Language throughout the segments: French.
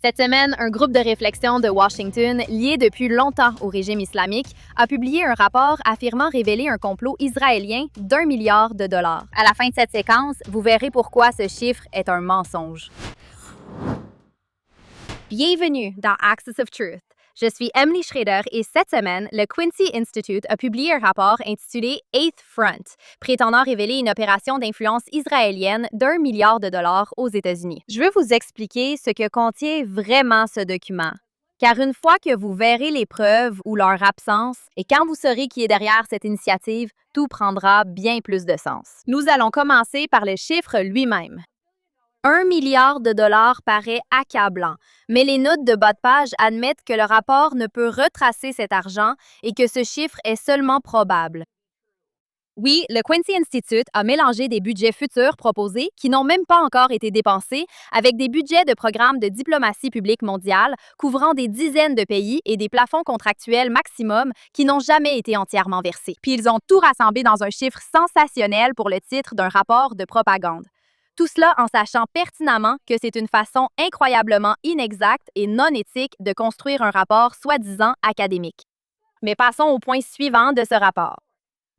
Cette semaine, un groupe de réflexion de Washington, lié depuis longtemps au régime islamique, a publié un rapport affirmant révéler un complot israélien d'1 milliard de dollars. À la fin de cette séquence, vous verrez pourquoi ce chiffre est un mensonge. Bienvenue dans Axis of Truth. Je suis Emily Schrader et cette semaine, le Quincy Institute a publié un rapport intitulé Eighth Front, prétendant révéler une opération d'influence israélienne d'1 milliard de dollars aux États-Unis. Je veux vous expliquer ce que contient vraiment ce document. Car une fois que vous verrez les preuves ou leur absence, et quand vous saurez qui est derrière cette initiative, tout prendra bien plus de sens. Nous allons commencer par le chiffre lui-même. 1 milliard de dollars paraît accablant, mais les notes de bas de page admettent que le rapport ne peut retracer cet argent et que ce chiffre est seulement probable. Oui, le Quincy Institute a mélangé des budgets futurs proposés qui n'ont même pas encore été dépensés avec des budgets de programmes de diplomatie publique mondiale couvrant des dizaines de pays et des plafonds contractuels maximum qui n'ont jamais été entièrement versés. Puis ils ont tout rassemblé dans un chiffre sensationnel pour le titre d'un rapport de propagande. Tout cela en sachant pertinemment que c'est une façon incroyablement inexacte et non éthique de construire un rapport soi-disant académique. Mais passons au point suivant de ce rapport.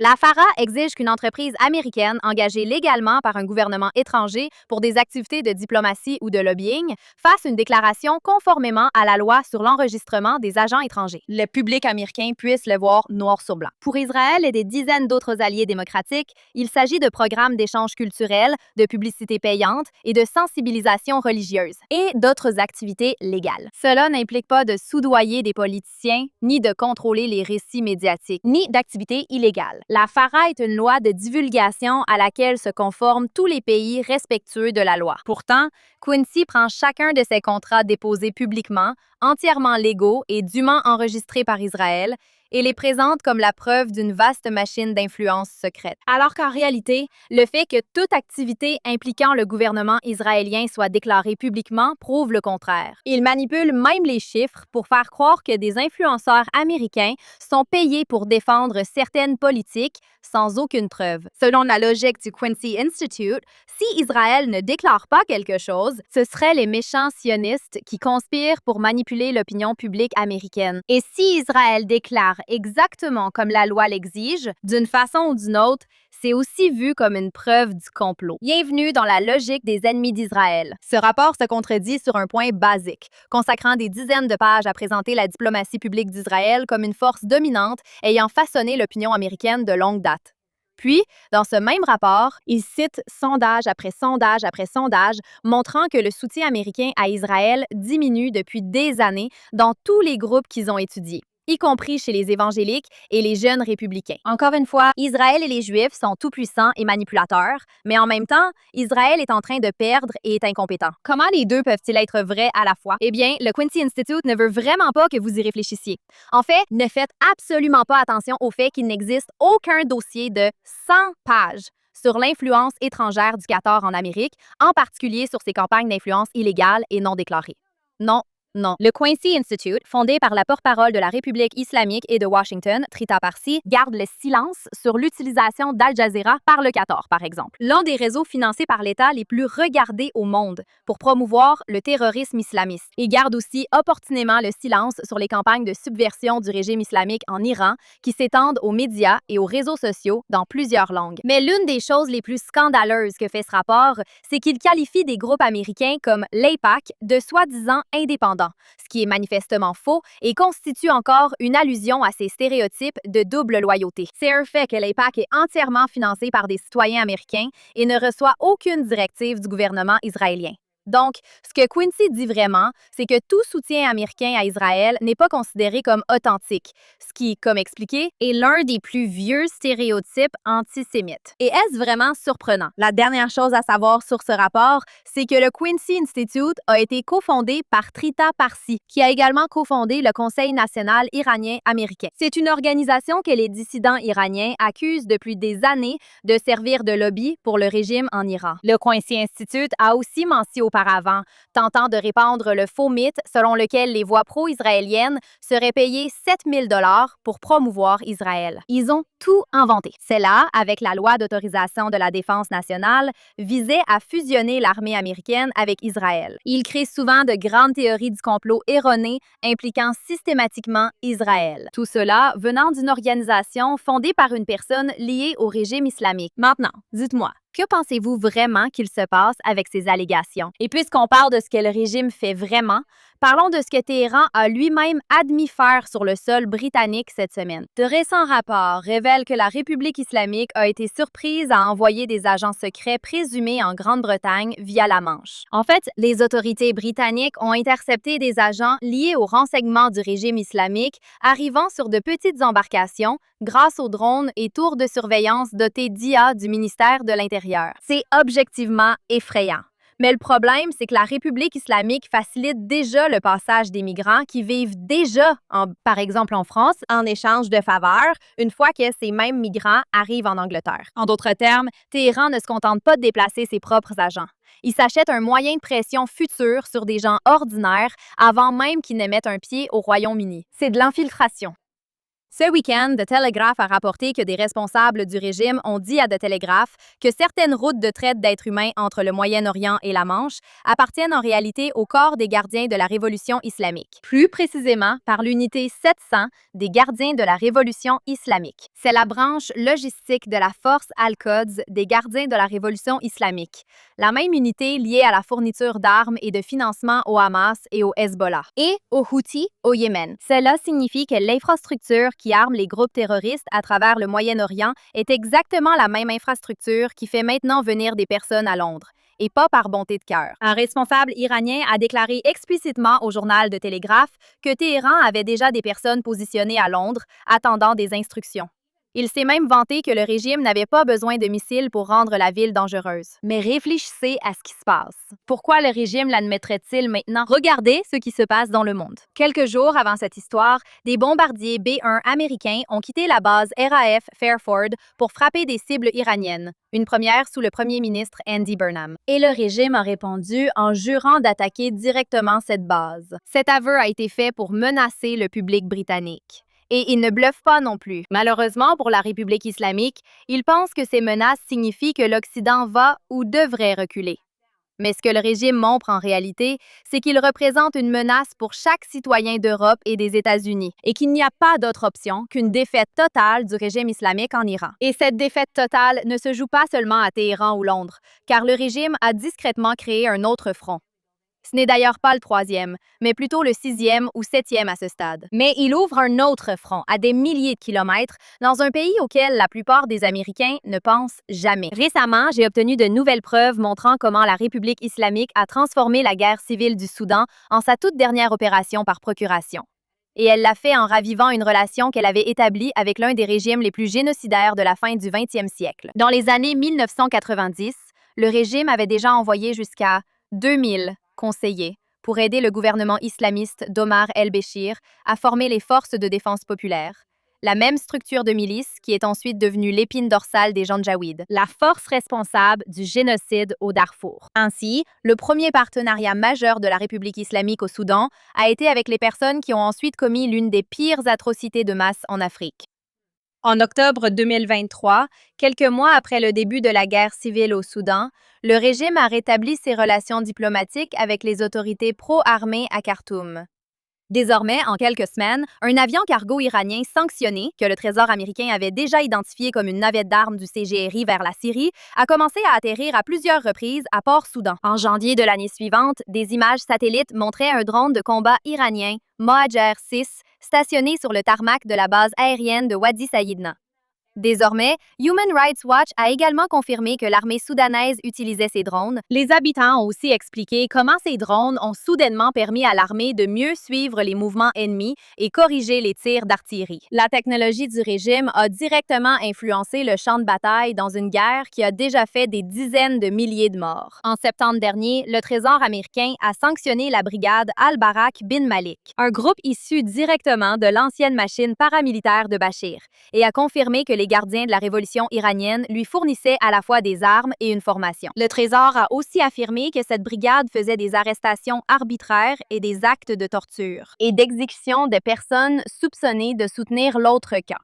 La FARA exige qu'une entreprise américaine engagée légalement par un gouvernement étranger pour des activités de diplomatie ou de lobbying fasse une déclaration conformément à la loi sur l'enregistrement des agents étrangers. Le public américain puisse le voir noir sur blanc. Pour Israël et des dizaines d'autres alliés démocratiques, il s'agit de programmes d'échange culturel, de publicité payante et de sensibilisation religieuse, et d'autres activités légales. Cela n'implique pas de soudoyer des politiciens, ni de contrôler les récits médiatiques, ni d'activités illégales. La FARA est une loi de divulgation à laquelle se conforment tous les pays respectueux de la loi. Pourtant, Quincy prend chacun de ses contrats déposés publiquement, entièrement légaux et dûment enregistrés par Israël, et les présente comme la preuve d'une vaste machine d'influence secrète. Alors qu'en réalité, le fait que toute activité impliquant le gouvernement israélien soit déclarée publiquement prouve le contraire. Il manipule même les chiffres pour faire croire que des influenceurs américains sont payés pour défendre certaines politiques sans aucune preuve. Selon la logique du Quincy Institute, si Israël ne déclare pas quelque chose, ce seraient les méchants sionistes qui conspirent pour manipuler l'opinion publique américaine. Et si Israël déclare exactement comme la loi l'exige, d'une façon ou d'une autre, c'est aussi vu comme une preuve du complot. Bienvenue dans la logique des ennemis d'Israël. Ce rapport se contredit sur un point basique, consacrant des dizaines de pages à présenter la diplomatie publique d'Israël comme une force dominante ayant façonné l'opinion américaine de longue date. Puis, dans ce même rapport, il cite sondage après sondage après sondage, montrant que le soutien américain à Israël diminue depuis des années dans tous les groupes qu'ils ont étudiés, y compris chez les évangéliques et les jeunes républicains. Encore une fois, Israël et les Juifs sont tout-puissants et manipulateurs, mais en même temps, Israël est en train de perdre et est incompétent. Comment les deux peuvent-ils être vrais à la fois? Eh bien, le Quincy Institute ne veut vraiment pas que vous y réfléchissiez. En fait, ne faites absolument pas attention au fait qu'il n'existe aucun dossier de 100 pages sur l'influence étrangère du Qatar en Amérique, en particulier sur ses campagnes d'influence illégales et non déclarées. Non. Non. Le Quincy Institute, fondé par la porte-parole de la République islamique et de Washington, Trita Parsi, garde le silence sur l'utilisation d'Al Jazeera par le Qatar, par exemple, l'un des réseaux financés par l'État les plus regardés au monde pour promouvoir le terrorisme islamiste. Il garde aussi opportunément le silence sur les campagnes de subversion du régime islamique en Iran qui s'étendent aux médias et aux réseaux sociaux dans plusieurs langues. Mais l'une des choses les plus scandaleuses que fait ce rapport, c'est qu'il qualifie des groupes américains comme l'AIPAC de soi-disant indépendants, ce qui est manifestement faux et constitue encore une allusion à ces stéréotypes de double loyauté. C'est un fait que l'AIPAC est entièrement financé par des citoyens américains et ne reçoit aucune directive du gouvernement israélien. Donc, ce que Quincy dit vraiment, c'est que tout soutien américain à Israël n'est pas considéré comme authentique, ce qui, comme expliqué, est l'un des plus vieux stéréotypes antisémites. Et est-ce vraiment surprenant? La dernière chose à savoir sur ce rapport, c'est que le Quincy Institute a été cofondé par Trita Parsi, qui a également cofondé le Conseil national iranien-américain. C'est une organisation que les dissidents iraniens accusent depuis des années de servir de lobby pour le régime en Iran. Le Quincy Institute a aussi menti au auparavant, tentant de répandre le faux mythe selon lequel les voix pro-israéliennes seraient payées 7 000 $ pour promouvoir Israël. Ils ont tout inventé. C'est là, avec la loi d'autorisation de la défense nationale, visait à fusionner l'armée américaine avec Israël. Ils créent souvent de grandes théories du complot erronées impliquant systématiquement Israël. Tout cela venant d'une organisation fondée par une personne liée au régime islamique. Maintenant, dites-moi, que pensez-vous vraiment qu'il se passe avec ces allégations? Et puisqu'on parle de ce que le régime fait vraiment, parlons de ce que Téhéran a lui-même admis faire sur le sol britannique cette semaine. De récents rapports révèlent que la République islamique a été surprise à envoyer des agents secrets présumés en Grande-Bretagne via la Manche. En fait, les autorités britanniques ont intercepté des agents liés au renseignement du régime islamique arrivant sur de petites embarcations grâce aux drones et tours de surveillance dotés d'IA du ministère de l'Intérieur. C'est objectivement effrayant. Mais le problème, c'est que la République islamique facilite déjà le passage des migrants qui vivent déjà, par exemple en France, en échange de faveurs, une fois que ces mêmes migrants arrivent en Angleterre. En d'autres termes, Téhéran ne se contente pas de déplacer ses propres agents. Il s'achète un moyen de pression futur sur des gens ordinaires avant même qu'ils ne mettent un pied au Royaume-Uni. C'est de l'infiltration. Ce week-end, The Telegraph a rapporté que des responsables du régime ont dit à The Telegraph que certaines routes de traite d'êtres humains entre le Moyen-Orient et la Manche appartiennent en réalité au corps des gardiens de la Révolution islamique, plus précisément par l'unité 700 des gardiens de la Révolution islamique. C'est la branche logistique de la force Al-Quds des gardiens de la Révolution islamique, la même unité liée à la fourniture d'armes et de financement au Hamas et au Hezbollah, et aux Houthis au Yémen. Cela signifie que l'infrastructure qui arme les groupes terroristes à travers le Moyen-Orient est exactement la même infrastructure qui fait maintenant venir des personnes à Londres, et pas par bonté de cœur. Un responsable iranien a déclaré explicitement au journal de Télégraphe que Téhéran avait déjà des personnes positionnées à Londres, attendant des instructions. Il s'est même vanté que le régime n'avait pas besoin de missiles pour rendre la ville dangereuse. Mais réfléchissez à ce qui se passe. Pourquoi le régime l'admettrait-il maintenant? Regardez ce qui se passe dans le monde. Quelques jours avant cette histoire, des bombardiers B-1 américains ont quitté la base RAF Fairford pour frapper des cibles iraniennes, une première sous le premier ministre Andy Burnham. Et le régime a répondu en jurant d'attaquer directement cette base. Cet aveu a été fait pour menacer le public britannique. Et il ne bluffe pas non plus. Malheureusement pour la République islamique, il pense que ces menaces signifient que l'Occident va ou devrait reculer. Mais ce que le régime montre en réalité, c'est qu'il représente une menace pour chaque citoyen d'Europe et des États-Unis et qu'il n'y a pas d'autre option qu'une défaite totale du régime islamique en Iran. Et cette défaite totale ne se joue pas seulement à Téhéran ou Londres, car le régime a discrètement créé un autre front. Ce n'est d'ailleurs pas le 3e, mais plutôt le 6e ou 7e à ce stade. Mais il ouvre un autre front, à des milliers de kilomètres, dans un pays auquel la plupart des Américains ne pensent jamais. Récemment, j'ai obtenu de nouvelles preuves montrant comment la République islamique a transformé la guerre civile du Soudan en sa toute dernière opération par procuration. Et elle l'a fait en ravivant une relation qu'elle avait établie avec l'un des régimes les plus génocidaires de la fin du 20e siècle. Dans les années 1990, le régime avait déjà envoyé jusqu'à 2000 conseillers pour aider le gouvernement islamiste d'Omar el-Béchir à former les forces de défense populaire, la même structure de milice qui est ensuite devenue l'épine dorsale des Janjaouides, la force responsable du génocide au Darfour. Ainsi, le premier partenariat majeur de la République islamique au Soudan a été avec les personnes qui ont ensuite commis l'une des pires atrocités de masse en Afrique. En octobre 2023, quelques mois après le début de la guerre civile au Soudan, le régime a rétabli ses relations diplomatiques avec les autorités pro-armées à Khartoum. Désormais, en quelques semaines, un avion cargo iranien sanctionné, que le Trésor américain avait déjà identifié comme une navette d'armes du CGRI vers la Syrie, a commencé à atterrir à plusieurs reprises à Port-Soudan. En janvier de l'année suivante, des images satellites montraient un drone de combat iranien, Mohajer 6, stationné sur le tarmac de la base aérienne de Wadi Saïdna. Désormais, Human Rights Watch a également confirmé que l'armée soudanaise utilisait ces drones. Les habitants ont aussi expliqué comment ces drones ont soudainement permis à l'armée de mieux suivre les mouvements ennemis et corriger les tirs d'artillerie. La technologie du régime a directement influencé le champ de bataille dans une guerre qui a déjà fait des dizaines de milliers de morts. En septembre dernier, le Trésor américain a sanctionné la brigade Al-Barak bin Malik, un groupe issu directement de l'ancienne machine paramilitaire de Bachir, et a confirmé que les gardiens de la révolution iranienne lui fournissaient à la fois des armes et une formation. Le Trésor a aussi affirmé que cette brigade faisait des arrestations arbitraires et des actes de torture et d'exécution de personnes soupçonnées de soutenir l'autre camp.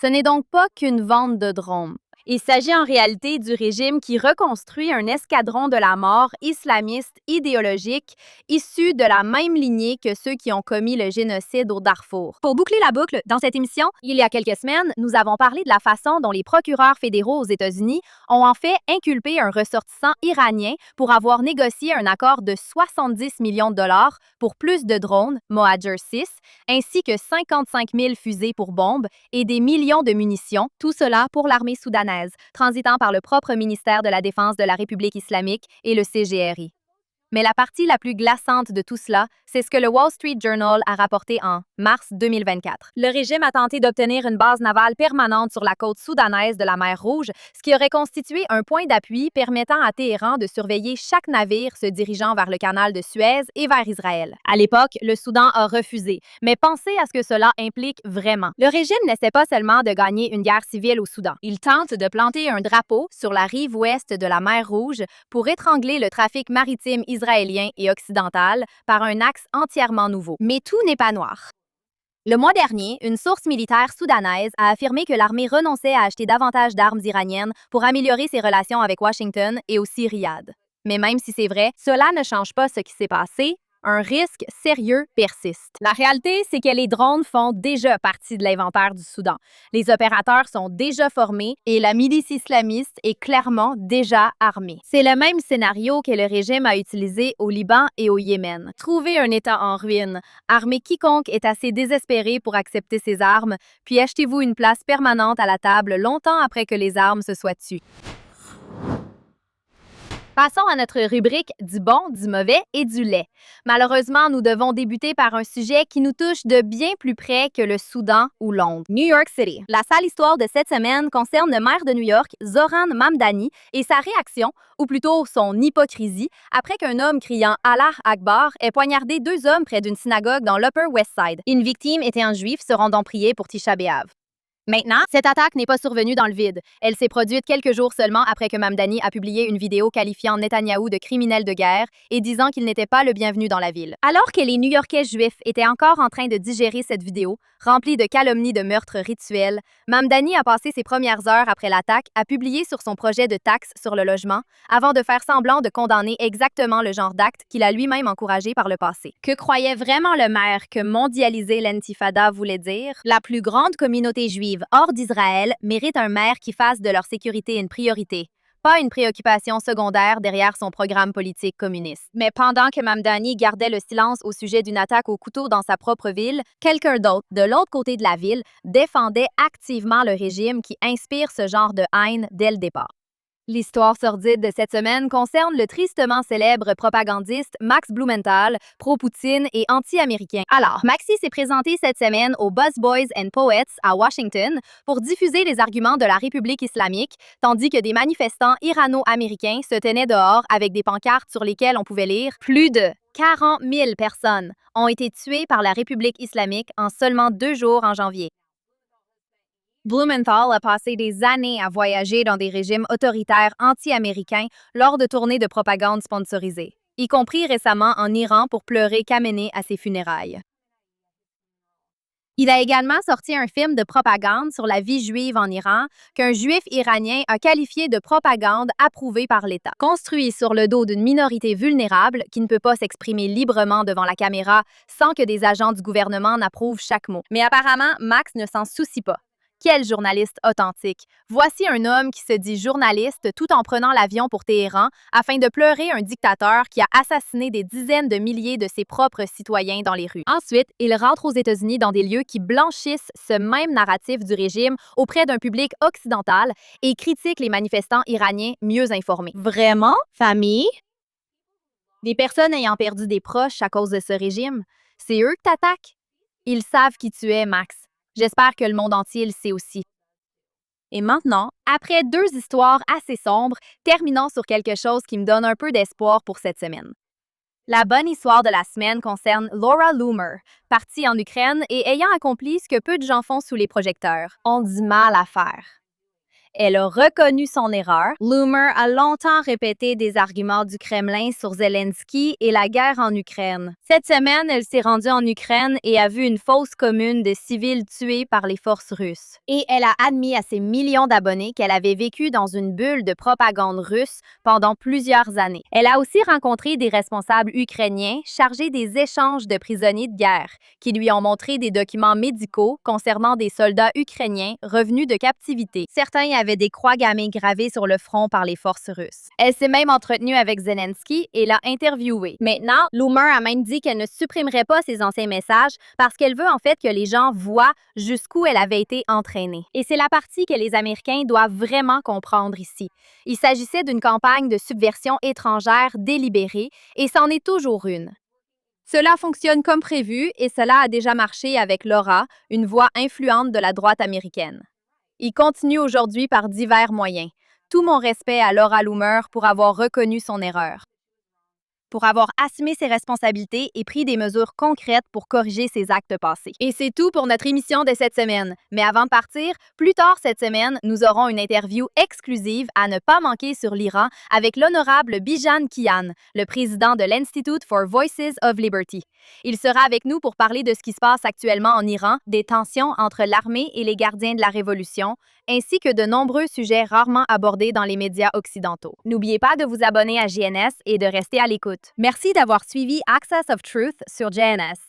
Ce n'est donc pas qu'une vente de drones. Il s'agit en réalité du régime qui reconstruit un escadron de la mort islamiste idéologique issu de la même lignée que ceux qui ont commis le génocide au Darfour. Pour boucler la boucle, dans cette émission, il y a quelques semaines, nous avons parlé de la façon dont les procureurs fédéraux aux États-Unis ont en fait inculpé un ressortissant iranien pour avoir négocié un accord de 70 millions de dollars pour plus de drones, Mohajer 6, ainsi que 55 000 fusées pour bombes et des millions de munitions, tout cela pour l'armée soudanaise, transitant par le propre ministère de la Défense de la République islamique et le CGRI. Mais la partie la plus glaçante de tout cela, c'est ce que le Wall Street Journal a rapporté en mars 2024. Le régime a tenté d'obtenir une base navale permanente sur la côte soudanaise de la mer Rouge, ce qui aurait constitué un point d'appui permettant à Téhéran de surveiller chaque navire se dirigeant vers le canal de Suez et vers Israël. À l'époque, le Soudan a refusé, mais pensez à ce que cela implique vraiment. Le régime n'essaie pas seulement de gagner une guerre civile au Soudan. Il tente de planter un drapeau sur la rive ouest de la mer Rouge pour étrangler le trafic maritime israélien et occidental par un axe entièrement nouveau. Mais tout n'est pas noir. Le mois dernier, une source militaire soudanaise a affirmé que l'armée renonçait à acheter davantage d'armes iraniennes pour améliorer ses relations avec Washington et aussi Riyad. Mais même si c'est vrai, cela ne change pas ce qui s'est passé. Un risque sérieux persiste. La réalité, c'est que les drones font déjà partie de l'inventaire du Soudan. Les opérateurs sont déjà formés et la milice islamiste est clairement déjà armée. C'est le même scénario que le régime a utilisé au Liban et au Yémen. Trouver un État en ruine, armer quiconque est assez désespéré pour accepter ses armes, puis achetez-vous une place permanente à la table longtemps après que les armes se soient tues. Passons à notre rubrique du bon, du mauvais et du lait. Malheureusement, nous devons débuter par un sujet qui nous touche de bien plus près que le Soudan ou Londres. New York City. La sale histoire de cette semaine concerne le maire de New York, Zoran Mamdani, et sa réaction, ou plutôt son hypocrisie, après qu'un homme criant Allah Akbar ait poignardé 2 hommes près d'une synagogue dans l'Upper West Side. Une victime était un juif se rendant prier pour Tisha B'Av. Maintenant, cette attaque n'est pas survenue dans le vide. Elle s'est produite quelques jours seulement après que Mamdani a publié une vidéo qualifiant Netanyahou de criminel de guerre et disant qu'il n'était pas le bienvenu dans la ville. Alors que les New-Yorkais juifs étaient encore en train de digérer cette vidéo, remplie de calomnies de meurtres rituels, Mamdani a passé ses premières heures après l'attaque à publier sur son projet de taxe sur le logement avant de faire semblant de condamner exactement le genre d'acte qu'il a lui-même encouragé par le passé. Que croyait vraiment le maire que mondialiser l'intifada voulait dire? La plus grande communauté juive hors d'Israël mérite un maire qui fasse de leur sécurité une priorité, pas une préoccupation secondaire derrière son programme politique communiste. Mais pendant que Mamdani gardait le silence au sujet d'une attaque au couteau dans sa propre ville, quelqu'un d'autre, de l'autre côté de la ville, défendait activement le régime qui inspire ce genre de haine dès le départ. L'histoire sordide de cette semaine concerne le tristement célèbre propagandiste Max Blumenthal, pro-Poutine et anti-américain. Alors, Maxi s'est présenté cette semaine au Buzz Boys and Poets à Washington pour diffuser les arguments de la République islamique, tandis que des manifestants irano-américains se tenaient dehors avec des pancartes sur lesquelles on pouvait lire « Plus de 40 000 personnes ont été tuées par la République islamique en seulement 2 jours en janvier ». Blumenthal a passé des années à voyager dans des régimes autoritaires anti-américains lors de tournées de propagande sponsorisées, y compris récemment en Iran pour pleurer Khamenei à ses funérailles. Il a également sorti un film de propagande sur la vie juive en Iran qu'un juif iranien a qualifié de propagande approuvée par l'État. Construit sur le dos d'une minorité vulnérable qui ne peut pas s'exprimer librement devant la caméra sans que des agents du gouvernement n'approuvent chaque mot. Mais apparemment, Max ne s'en soucie pas. Quel journaliste authentique! Voici un homme qui se dit journaliste tout en prenant l'avion pour Téhéran afin de pleurer un dictateur qui a assassiné des dizaines de milliers de ses propres citoyens dans les rues. Ensuite, il rentre aux États-Unis dans des lieux qui blanchissent ce même narratif du régime auprès d'un public occidental et critique les manifestants iraniens mieux informés. Vraiment? Famille? Des personnes ayant perdu des proches à cause de ce régime, c'est eux que t'attaques? Ils savent qui tu es, Max. J'espère que le monde entier le sait aussi. Et maintenant, après 2 histoires assez sombres, terminons sur quelque chose qui me donne un peu d'espoir pour cette semaine. La bonne histoire de la semaine concerne Laura Loomer, partie en Ukraine et ayant accompli ce que peu de gens font sous les projecteurs. On dit mal à faire. Elle a reconnu son erreur. Loomer a longtemps répété des arguments du Kremlin sur Zelensky et la guerre en Ukraine. Cette semaine, elle s'est rendue en Ukraine et a vu une fosse commune de civils tués par les forces russes. Et elle a admis à ses millions d'abonnés qu'elle avait vécu dans une bulle de propagande russe pendant plusieurs années. Elle a aussi rencontré des responsables ukrainiens chargés des échanges de prisonniers de guerre, qui lui ont montré des documents médicaux concernant des soldats ukrainiens revenus de captivité. Certains y avaient des croix gammées gravées sur le front par les forces russes. Elle s'est même entretenue avec Zelensky et l'a interviewé. Maintenant, Loomer a même dit qu'elle ne supprimerait pas ses anciens messages parce qu'elle veut en fait que les gens voient jusqu'où elle avait été entraînée. Et c'est la partie que les Américains doivent vraiment comprendre ici. Il s'agissait d'une campagne de subversion étrangère délibérée et c'en est toujours une. Cela fonctionne comme prévu et cela a déjà marché avec Laura, une voix influente de la droite américaine. Il continue aujourd'hui par divers moyens. Tout mon respect à Laura Loomer pour avoir reconnu son erreur, pour avoir assumé ses responsabilités et pris des mesures concrètes pour corriger ses actes passés. Et c'est tout pour notre émission de cette semaine. Mais avant de partir, plus tard cette semaine, nous aurons une interview exclusive à ne pas manquer sur l'Iran avec l'honorable Bijan Kian, le président de l'Institute for Voices of Liberty. Il sera avec nous pour parler de ce qui se passe actuellement en Iran, des tensions entre l'armée et les gardiens de la révolution, ainsi que de nombreux sujets rarement abordés dans les médias occidentaux. N'oubliez pas de vous abonner à JNS et de rester à l'écoute. Merci d'avoir suivi Access of Truth sur JNS.